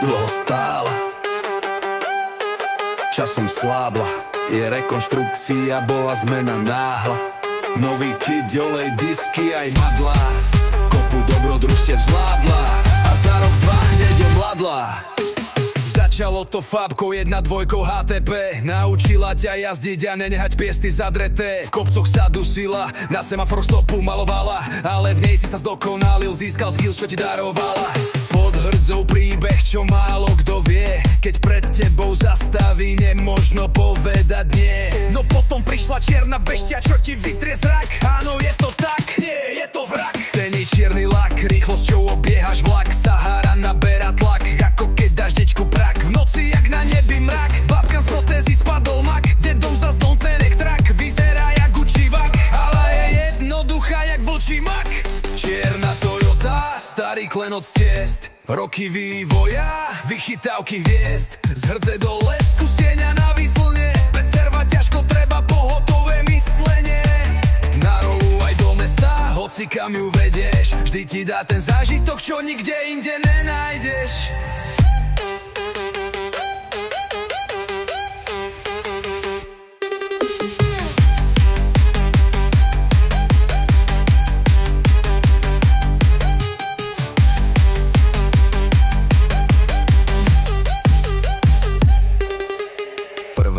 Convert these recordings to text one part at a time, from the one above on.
dlho stála, časom slábla. Je rekonštrukcia, bola zmena náhla. Nový kit, olej, disky aj madlá. Kopu dobrodružstiev zvládla a za rok, dva hneď omladla. Začalo to fábkou 1-2 HTP. Naučila ťa jazdiť a nenehať piesty zadreté. V kopcoch sa dusila, na semafor stopu malovala, ale v nej si sa zdokonalil, získal skills, čo ti darovala. Pod hrdzou príbeh, čo málo kto vie. Keď pred tebou zastaví, nemožno povedať nie. No potom prišla čierna beštia, čo ti vytrie zrak. Áno, je to tak, nie, je to vrak. Ten je čierny lak, rýchlosťou obiehaš vlak. Sahara naberá tlak, ako keď dáš dečku prak. V noci jak na nebi mrak, babkám z protézy spadol mak. Dedom zas ten elektrak, vyzerá jak učivak, ale je jednoduchá jak vlčí mak. Čierna Toyota, starý klenot z ciest, roky vývoja, vychytávky hviezd. Z hrdze do lesku, z tieňa na výslne, bez serva ťažko treba pohotové myslenie. Na rolu aj do mesta, hoci kam ju vedieš, vždy ti dá ten zážitok, čo nikde inde nenájdeš.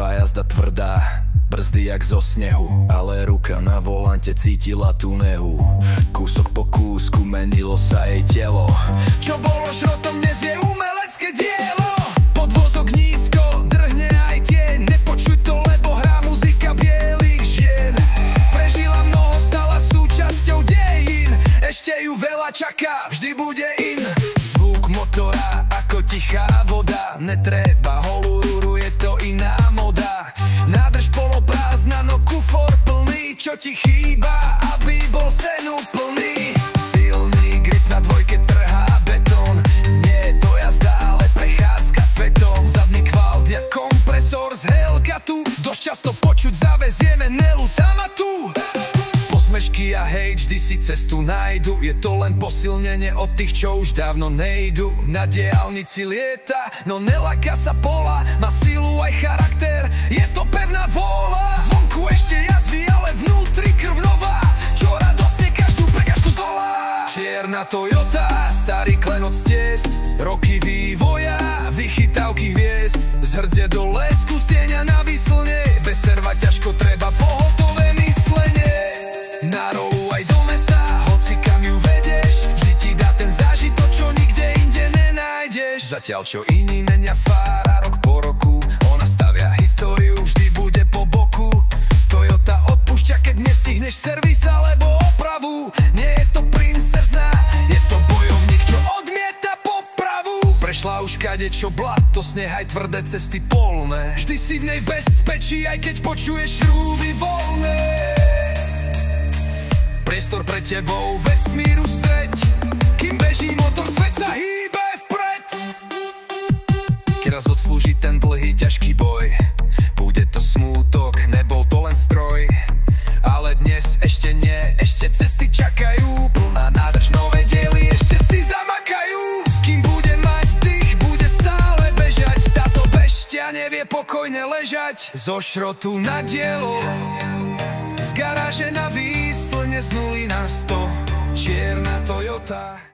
Jazda tvrdá, brzdy jak zo snehu, ale ruka na volante cítila tú nehu. Kúsok po kúsku menilo sa jej telo, čo bolo šrotom, dnes je umelecké dielo. Podvozok nízko, drhne aj tieň, nepočuj to, lebo hrá muzika bielých žien. Prežila mnoho, stala súčasťou dejín, ešte ju veľa čaká, vždy bude in. Zvuk motora ako tichá voda, netreba holú rúru, je to iná moda. Nádrž poloprázdna, no kufor plný, čo ti chýba, aby bol sen úplný. Silný grip na dvojke trhá betón, nie je to jazda, ale prechádzka svetom. Zadný kvalt jak kompresor z Hellcatu, dosť často počuť zavezieme Nelu Tamatu. Posmešky a hejt vždy si cestu nájdu, je to len posilnenie od tých, čo už dávno nejdu. Na diaľnici lieta, no neľaká sa pola, má silu aj charakter, je to pevná vôľa. Zvonku ešte jazví, ale vnútri krv nová, čo radosne každú prekážku zdolá. Čierna Toyota, starý klenot z ciest, roky vývoja, vychytávky hviezd. Z hrdzie do lesku, z tieňa na výslne, bez serva ťažko treba pohotové myslenie. Na rolu aj do mesta, hoci kam ju vedieš, vždy ti dá ten zážitok, čo nikde inde nenájdeš. Zatiaľ čo iní menia fára rok po roku, ona stavia históriu, vždy bude po boku. Toyota odpúšťa, keď nestihneš servis alebo opravu. Nie je to princezná, je to bojovník, čo odmieta popravu. Prešla už kadečo blato, sneh aj tvrdé cesty polné, vždy si v nej bezpečí, aj keď počuješ rúby voľné. Priestor pre tebou, vesmíru streď, kým beží motor, svet sa hýbe vpred. Keď raz odslúži ten dlhý, ťažký boj, bude to smútok, nebol to len stroj. Ale dnes ešte nie, ešte cesty čakajú, plná nádrž, nové diely ešte si zamakajú. Kým bude mať dých, bude stále bežať, táto beštia nevie pokojne ležať. Zo šrotu na dielo, z garáže na výslne, z nuly na 100, čierna Toyota.